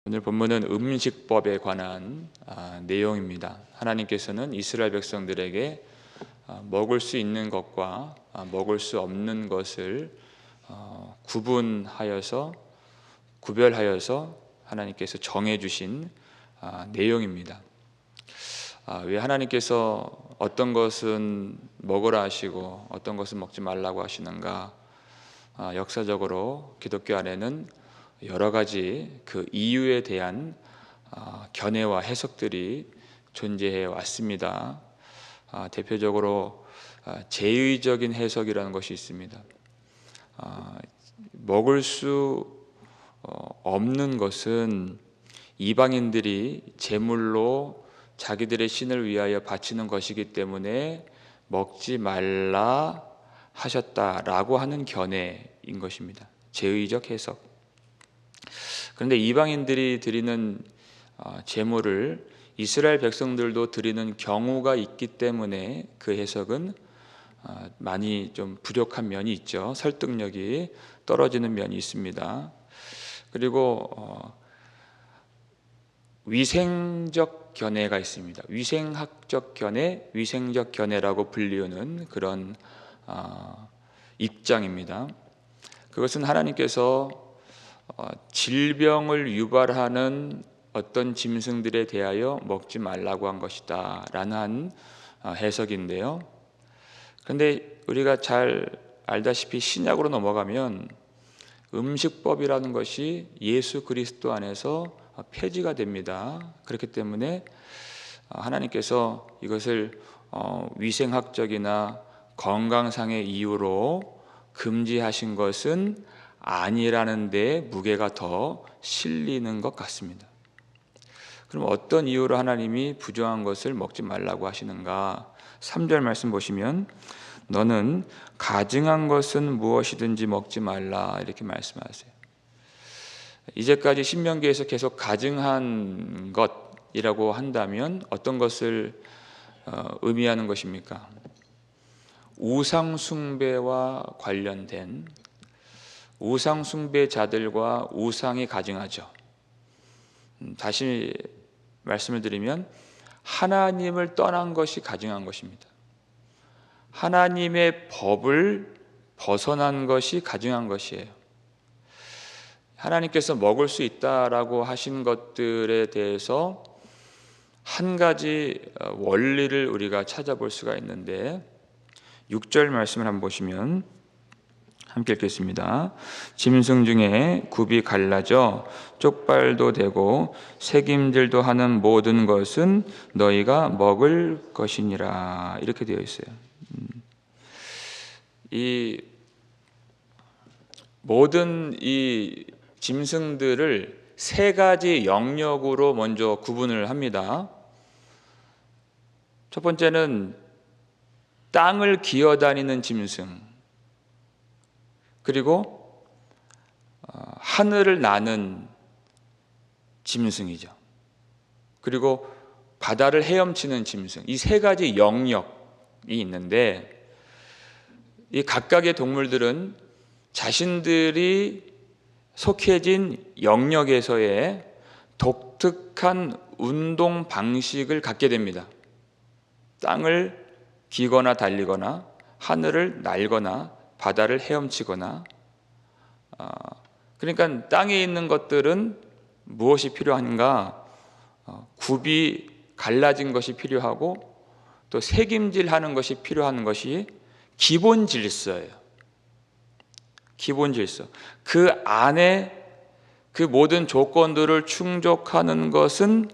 오늘 본문은 음식법에 관한 내용입니다. 하나님께서는 이스라엘 백성들에게 먹을 수 있는 것과 먹을 수 없는 것을 구별하여서 하나님께서 정해주신 내용입니다. 왜 하나님께서 어떤 것은 먹으라 하시고 어떤 것은 먹지 말라고 하시는가? 역사적으로 기독교 안에는 여러 가지 그 이유에 대한 견해와 해석들이 존재해 왔습니다. 대표적으로 제의적인 해석이라는 것이 있습니다. 먹을 수 없는 것은 이방인들이 제물로 자기들의 신을 위하여 바치는 것이기 때문에 먹지 말라 하셨다라고 하는 견해인 것입니다. 제의적 해석. 그런데 이방인들이 드리는 제물을 이스라엘 백성들도 드리는 경우가 있기 때문에 그 해석은 많이 좀 부족한 면이 있죠. 설득력이 떨어지는 면이 있습니다. 그리고 위생적 견해가 있습니다. 위생학적 견해, 위생적 견해라고 불리우는 그런 입장입니다. 그것은 하나님께서 질병을 유발하는 어떤 짐승들에 대하여 먹지 말라고 한 것이다 라는 해석인데요. 그런데 우리가 잘 알다시피 신약으로 넘어가면 음식법이라는 것이 예수 그리스도 안에서 폐지가 됩니다. 그렇기 때문에 하나님께서 이것을 위생학적이나 건강상의 이유로 금지하신 것은 아니라는 데 무게가 더 실리는 것 같습니다. 그럼 어떤 이유로 하나님이 부정한 것을 먹지 말라고 하시는가? 3절 말씀 보시면 너는 가증한 것은 무엇이든지 먹지 말라 이렇게 말씀하세요. 이제까지 신명기에서 계속 가증한 것이라고 한다면 어떤 것을 의미하는 것입니까? 우상 숭배와 관련된 우상 숭배자들과 우상이 가증하죠. 다시 말씀을 드리면 하나님을 떠난 것이 가증한 것입니다. 하나님의 법을 벗어난 것이 가증한 것이에요. 하나님께서 먹을 수 있다라고 하신 것들에 대해서 한 가지 원리를 우리가 찾아볼 수가 있는데 6절 말씀을 한번 보시면 함께 읽겠습니다. 짐승 중에 굽이 갈라져 쪽발도 되고 새김질도 하는 모든 것은 너희가 먹을 것이니라 이렇게 되어 있어요. 이 모든 이 짐승들을 세 가지 영역으로 먼저 구분을 합니다. 첫 번째는 땅을 기어다니는 짐승, 그리고 하늘을 나는 짐승이죠. 그리고 바다를 헤엄치는 짐승, 이 세 가지 영역이 있는데 이 각각의 동물들은 자신들이 속해진 영역에서의 독특한 운동 방식을 갖게 됩니다. 땅을 기거나 달리거나 하늘을 날거나 바다를 헤엄치거나 그러니까 땅에 있는 것들은 무엇이 필요한가? 굽이 갈라진 것이 필요하고 또 새김질하는 것이 필요한 것이 기본 질서예요. 기본 질서. 그 안에 그 모든 조건들을 충족하는 것은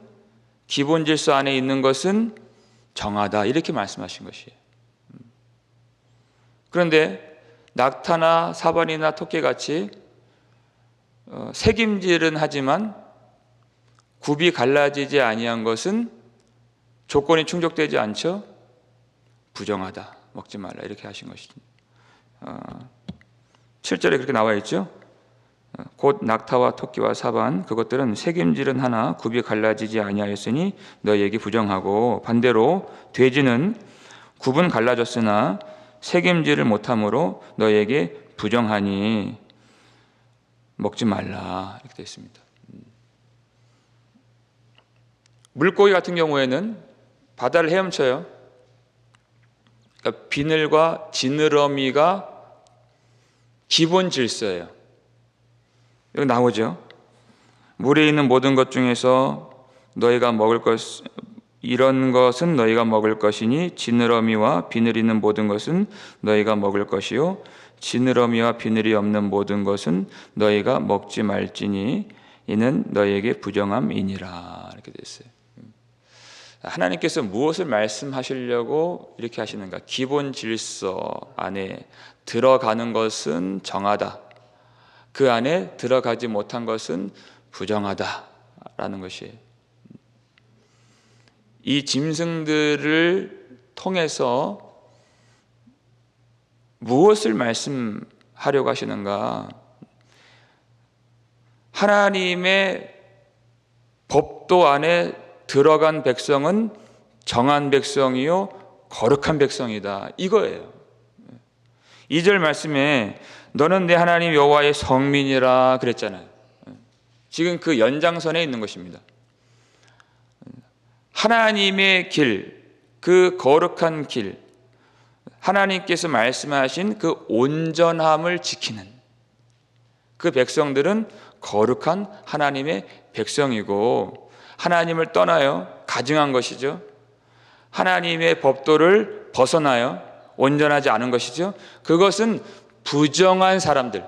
기본 질서 안에 있는 것은 정하다 이렇게 말씀하신 것이에요. 그런데 낙타나 사반이나 토끼같이 새김질은 하지만 굽이 갈라지지 아니한 것은 조건이 충족되지 않죠. 부정하다, 먹지 말라 이렇게 하신 것이죠. 7절에 그렇게 나와 있죠. 곧 낙타와 토끼와 사반 그것들은 새김질은 하나 굽이 갈라지지 아니하였으니 너희에게 부정하고 반대로 돼지는 굽은 갈라졌으나 새김질을 못함으로 너희에게 부정하니 먹지 말라 이렇게 되어 있습니다. 물고기 같은 경우에는 바다를 헤엄쳐요. 그러니까 비늘과 지느러미가 기본 질서예요. 여기 나오죠. 물에 있는 모든 것 중에서 너희가 먹을 것, 이런 것은 너희가 먹을 것이니 지느러미와 비늘이 있는 모든 것은 너희가 먹을 것이요 지느러미와 비늘이 없는 모든 것은 너희가 먹지 말지니 이는 너희에게 부정함이니라. 이렇게 됐어요. 하나님께서 무엇을 말씀하시려고 이렇게 하시는가? 기본 질서 안에 들어가는 것은 정하다. 그 안에 들어가지 못한 것은 부정하다라는 것이에요. 이 짐승들을 통해서 무엇을 말씀하려고 하시는가? 하나님의 법도 안에 들어간 백성은 정한 백성이요 거룩한 백성이다, 이거예요. 2절 말씀에 너는 내 하나님 여호와의 성민이라 그랬잖아요. 지금 그 연장선에 있는 것입니다. 하나님의 길, 그 거룩한 길, 하나님께서 말씀하신 그 온전함을 지키는 그 백성들은 거룩한 하나님의 백성이고, 하나님을 떠나요 가증한 것이죠. 하나님의 법도를 벗어나요 온전하지 않은 것이죠. 그것은 부정한 사람들,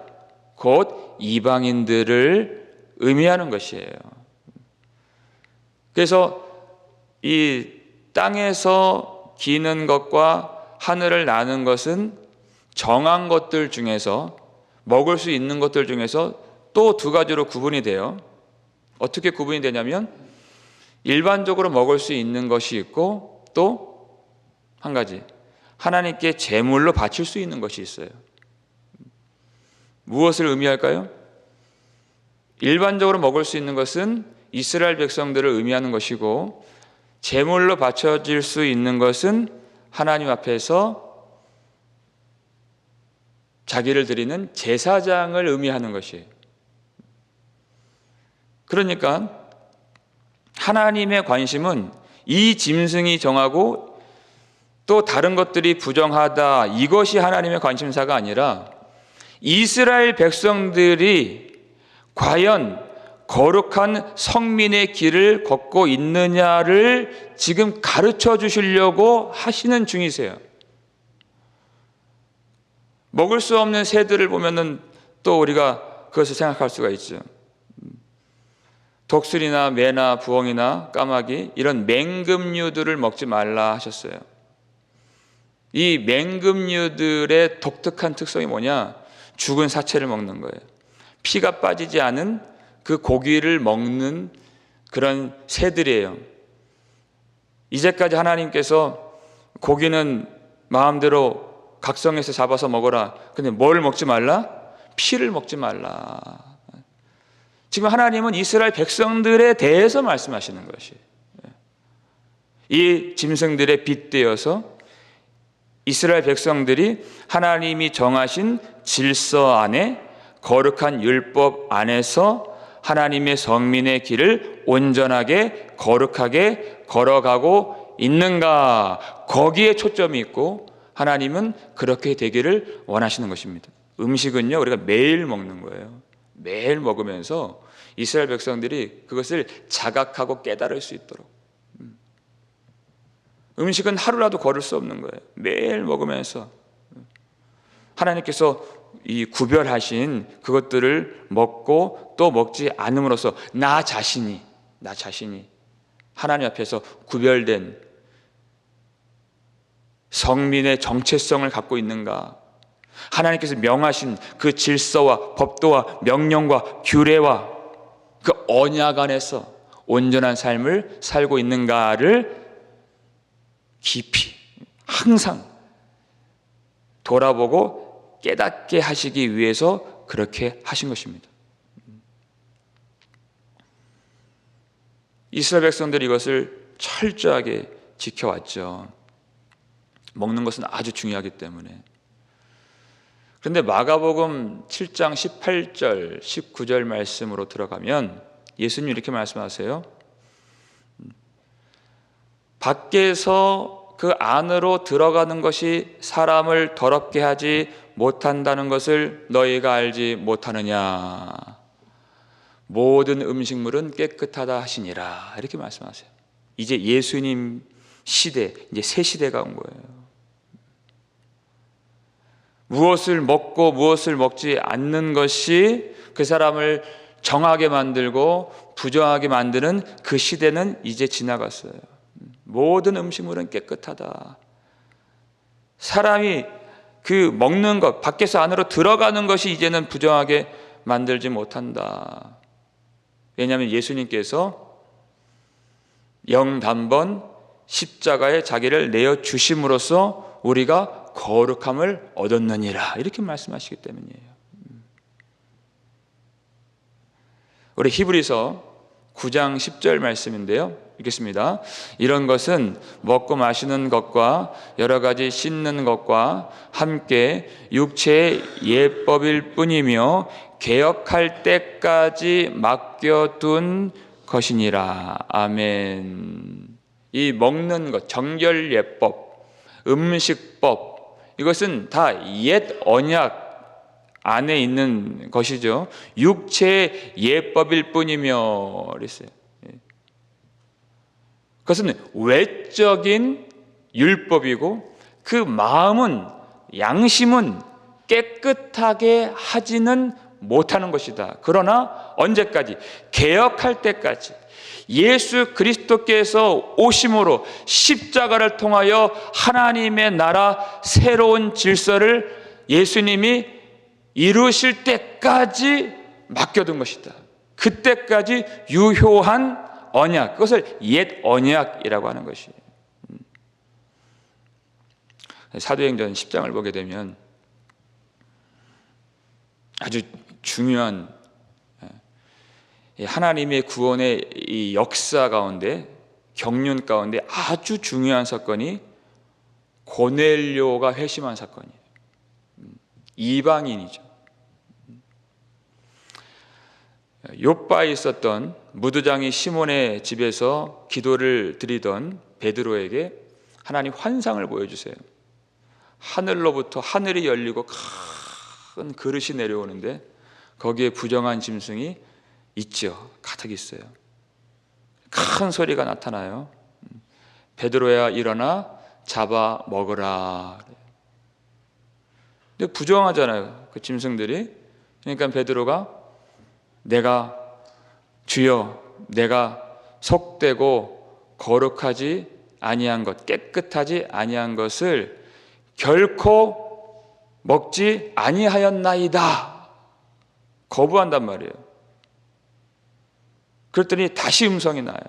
곧 이방인들을 의미하는 것이에요. 그래서 이 땅에서 기는 것과 하늘을 나는 것은 정한 것들 중에서, 먹을 수 있는 것들 중에서 또 두 가지로 구분이 돼요. 어떻게 구분이 되냐면 일반적으로 먹을 수 있는 것이 있고, 또 한 가지 하나님께 제물로 바칠 수 있는 것이 있어요. 무엇을 의미할까요? 일반적으로 먹을 수 있는 것은 이스라엘 백성들을 의미하는 것이고, 제물로 바쳐질 수 있는 것은 하나님 앞에서 자기를 드리는 제사장을 의미하는 것이에요. 그러니까 하나님의 관심은 이 짐승이 정하고 또 다른 것들이 부정하다, 이것이 하나님의 관심사가 아니라 이스라엘 백성들이 과연 거룩한 성민의 길을 걷고 있느냐를 지금 가르쳐 주시려고 하시는 중이세요. 먹을 수 없는 새들을 보면은 또 우리가 그것을 생각할 수가 있죠. 독수리나 매나 부엉이나 까마귀, 이런 맹금류들을 먹지 말라 하셨어요. 이 맹금류들의 독특한 특성이 뭐냐? 죽은 사체를 먹는 거예요. 피가 빠지지 않은 그 고기를 먹는 그런 새들이에요. 이제까지 하나님께서 고기는 마음대로 각성해서 잡아서 먹어라, 근데 뭘 먹지 말라? 피를 먹지 말라. 지금 하나님은 이스라엘 백성들에 대해서 말씀하시는 것이에요. 이 짐승들에 빗대어서 이스라엘 백성들이 하나님이 정하신 질서 안에, 거룩한 율법 안에서 하나님의 성민의 길을 온전하게 거룩하게 걸어가고 있는가, 거기에 초점이 있고 하나님은 그렇게 되기를 원하시는 것입니다. 음식은요 우리가 매일 먹는 거예요. 매일 먹으면서 이스라엘 백성들이 그것을 자각하고 깨달을 수 있도록. 음식은 하루라도 거를 수 없는 거예요. 매일 먹으면서 하나님께서 이 구별하신 그것들을 먹고 또 먹지 않음으로써 나 자신이 하나님 앞에서 구별된 성민의 정체성을 갖고 있는가, 하나님께서 명하신 그 질서와 법도와 명령과 규례와 그 언약 안에서 온전한 삶을 살고 있는가를 깊이 항상 돌아보고 깨닫게 하시기 위해서 그렇게 하신 것입니다. 이스라엘 백성들이 이것을 철저하게 지켜왔죠. 먹는 것은 아주 중요하기 때문에. 그런데 마가복음 7장 18절 19절 말씀으로 들어가면 예수님 이렇게 말씀하세요. 밖에서 그 안으로 들어가는 것이 사람을 더럽게 하지 못한다는 것을 너희가 알지 못하느냐. 모든 음식물은 깨끗하다 하시니라. 이렇게 말씀하세요. 이제 예수님 시대, 이제 새 시대가 온 거예요. 무엇을 먹고 무엇을 먹지 않는 것이 그 사람을 정하게 만들고 부정하게 만드는 그 시대는 이제 지나갔어요. 모든 음식물은 깨끗하다. 사람이 그 먹는 것, 밖에서 안으로 들어가는 것이 이제는 부정하게 만들지 못한다. 왜냐하면 예수님께서 영단번 십자가에 자기를 내어주심으로써 우리가 거룩함을 얻었느니라. 이렇게 말씀하시기 때문이에요. 우리 히브리서 9장 10절 말씀인데요. 읽겠습니다. 이런 것은 먹고 마시는 것과 여러 가지 씻는 것과 함께 육체의 예법일 뿐이며 개혁할 때까지 맡겨둔 것이니라. 아멘. 이 먹는 것, 정결예법, 음식법, 이것은 다 옛 언약 안에 있는 것이죠. 육체의 예법일 뿐이며 그랬어요. 그것은 외적인 율법이고 그 마음은, 양심은 깨끗하게 하지는 못하는 것이다. 그러나 언제까지? 개혁할 때까지. 예수 그리스도께서 오심으로 십자가를 통하여 하나님의 나라 새로운 질서를 예수님이 이루실 때까지 맡겨둔 것이다. 그때까지 유효한 언약, 그것을 옛 언약이라고 하는 것이에요. 사도행전 10장을 보게 되면 아주 중요한 하나님의 구원의 이 역사 가운데, 경륜 가운데 아주 중요한 사건이 고넬료가 회심한 사건이에요. 이방인이죠. 요바에 있었던 무두장이 시몬의 집에서 기도를 드리던 베드로에게 하나님 환상을 보여주세요. 하늘로부터 하늘이 열리고 큰 그릇이 내려오는데 거기에 부정한 짐승이 있죠. 가득 있어요. 큰 소리가 나타나요. 베드로야 일어나 잡아 먹으라. 근데 부정하잖아요, 그 짐승들이. 그러니까 베드로가 내가 주여, 내가 속되고 거룩하지 아니한 것, 깨끗하지 아니한 것을 결코 먹지 아니하였나이다. 거부한단 말이에요. 그랬더니 다시 음성이 나요.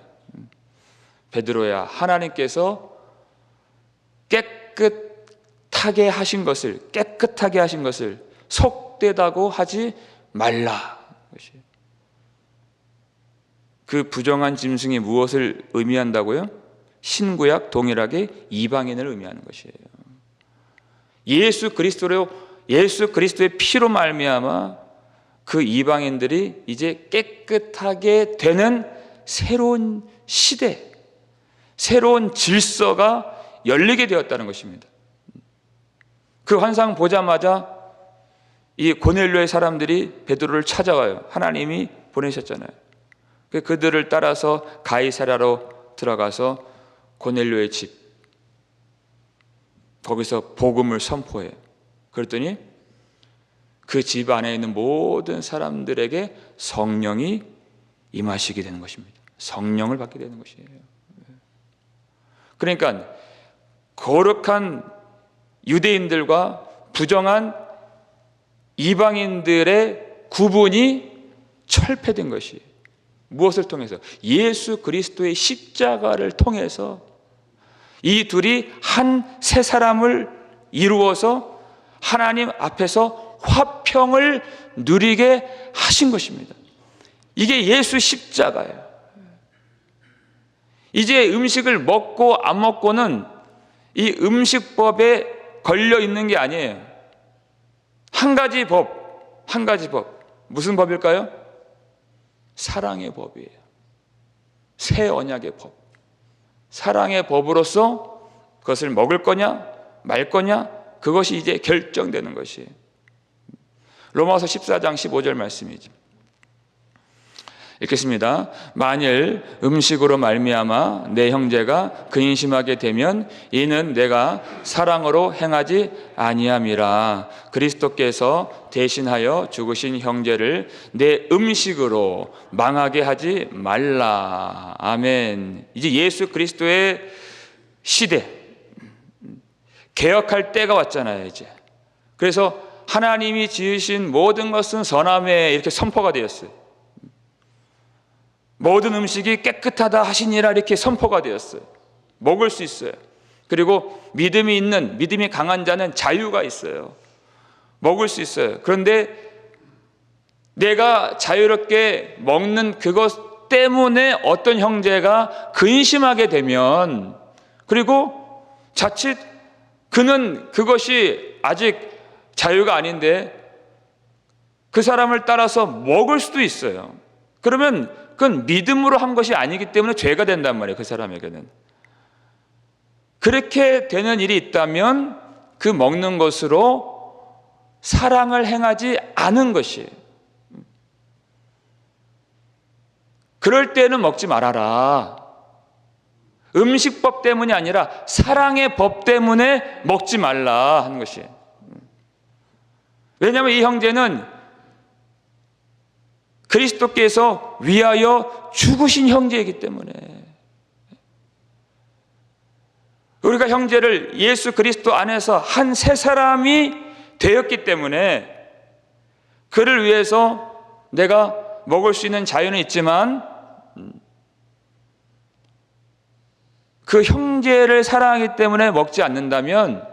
베드로야, 하나님께서 깨끗하게 하신 것을 속되다고 하지 말라. 그 부정한 짐승이 무엇을 의미한다고요? 신구약 동일하게 이방인을 의미하는 것이에요. 예수 그리스도의 피로 말미암아 그 이방인들이 이제 깨끗하게 되는 새로운 시대, 새로운 질서가 열리게 되었다는 것입니다. 그 환상 보자마자 이 고넬료의 사람들이 베드로를 찾아와요. 하나님이 보내셨잖아요. 그들을 따라서 가이사랴로 들어가서 고넬료의 집, 거기서 복음을 선포해요. 그랬더니 그 집 안에 있는 모든 사람들에게 성령이 임하시게 되는 것입니다. 성령을 받게 되는 것이에요. 그러니까 거룩한 유대인들과 부정한 이방인들의 구분이 철폐된 것이에요. 무엇을 통해서? 예수 그리스도의 십자가를 통해서 이 둘이 한 세 사람을 이루어서 하나님 앞에서 화평을 누리게 하신 것입니다. 이게 예수 십자가예요. 이제 음식을 먹고 안 먹고는 이 음식법에 걸려 있는 게 아니에요. 한 가지 법. 무슨 법일까요? 사랑의 법이에요. 새 언약의 법. 사랑의 법으로서 그것을 먹을 거냐 말 거냐, 그것이 이제 결정되는 것이에요. 로마서 14장 15절 말씀이죠. 읽겠습니다. 만일 음식으로 말미암아 내 형제가 근심하게 되면 이는 내가 사랑으로 행하지 아니함이라. 그리스도께서 대신하여 죽으신 형제를 내 음식으로 망하게 하지 말라. 아멘. 이제 예수 그리스도의 시대, 개혁할 때가 왔잖아요, 이제. 그래서 하나님이 지으신 모든 것은 선함에 이렇게 선포가 되었어요. 모든 음식이 깨끗하다 하시니라 이렇게 선포가 되었어요. 먹을 수 있어요. 그리고 믿음이 강한 자는 자유가 있어요. 먹을 수 있어요. 그런데 내가 자유롭게 먹는 그것 때문에 어떤 형제가 근심하게 되면, 그리고 자칫 그는 그것이 아직 자유가 아닌데 그 사람을 따라서 먹을 수도 있어요. 그러면 그건 믿음으로 한 것이 아니기 때문에 죄가 된단 말이에요, 그 사람에게는. 그렇게 되는 일이 있다면 그 먹는 것으로 사랑을 행하지 않은 것이에요. 그럴 때는 먹지 말아라. 음식법 때문이 아니라 사랑의 법 때문에 먹지 말라 하는 것이에요. 왜냐하면 이 형제는 그리스도께서 위하여 죽으신 형제이기 때문에, 우리가 형제를 예수 그리스도 안에서 한 새 사람이 되었기 때문에 그를 위해서 내가 먹을 수 있는 자유는 있지만 그 형제를 사랑하기 때문에 먹지 않는다면,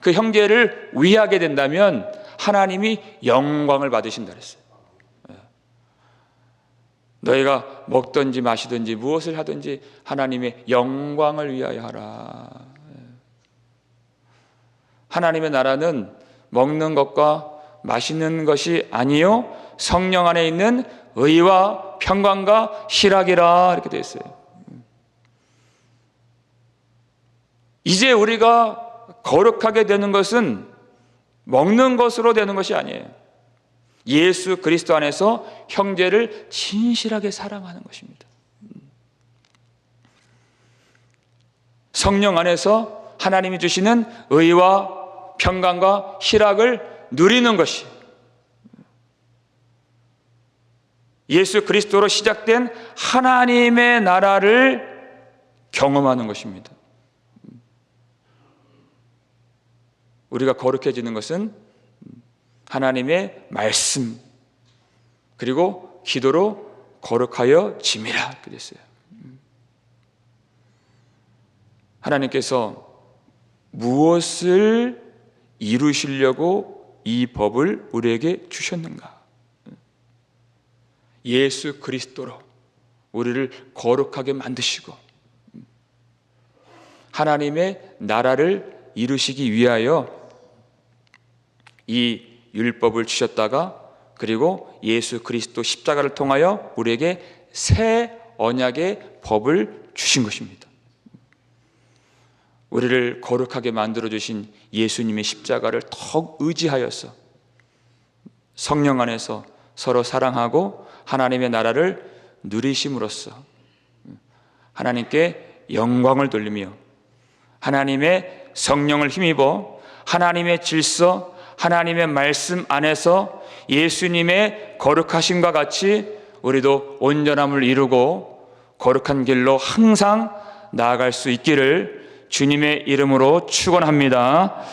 그 형제를 위하게 된다면 하나님이 영광을 받으신다 그랬어요. 너희가 먹든지 마시든지 무엇을 하든지 하나님의 영광을 위하여 하라. 하나님의 나라는 먹는 것과 마시는 것이 아니요 성령 안에 있는 의와 평강과 희락이라 이렇게 되어 있어요. 이제 우리가 거룩하게 되는 것은 먹는 것으로 되는 것이 아니에요. 예수 그리스도 안에서 형제를 진실하게 사랑하는 것입니다. 성령 안에서 하나님이 주시는 의와 평강과 희락을 누리는 것이 예수 그리스도로 시작된 하나님의 나라를 경험하는 것입니다. 우리가 거룩해지는 것은 하나님의 말씀 그리고 기도로 거룩하여 짐이라 그랬어요. 하나님께서 무엇을 이루시려고 이 법을 우리에게 주셨는가? 예수 그리스도로 우리를 거룩하게 만드시고 하나님의 나라를 이루시기 위하여 이 율법을 주셨다가, 그리고 예수 그리스도 십자가를 통하여 우리에게 새 언약의 법을 주신 것입니다. 우리를 거룩하게 만들어 주신 예수님의 십자가를 더욱 의지하여서 성령 안에서 서로 사랑하고 하나님의 나라를 누리심으로써 하나님께 영광을 돌리며 하나님의 성령을 힘입어 하나님의 질서, 하나님의 말씀 안에서 예수님의 거룩하심과 같이 우리도 온전함을 이루고 거룩한 길로 항상 나아갈 수 있기를 주님의 이름으로 축원합니다.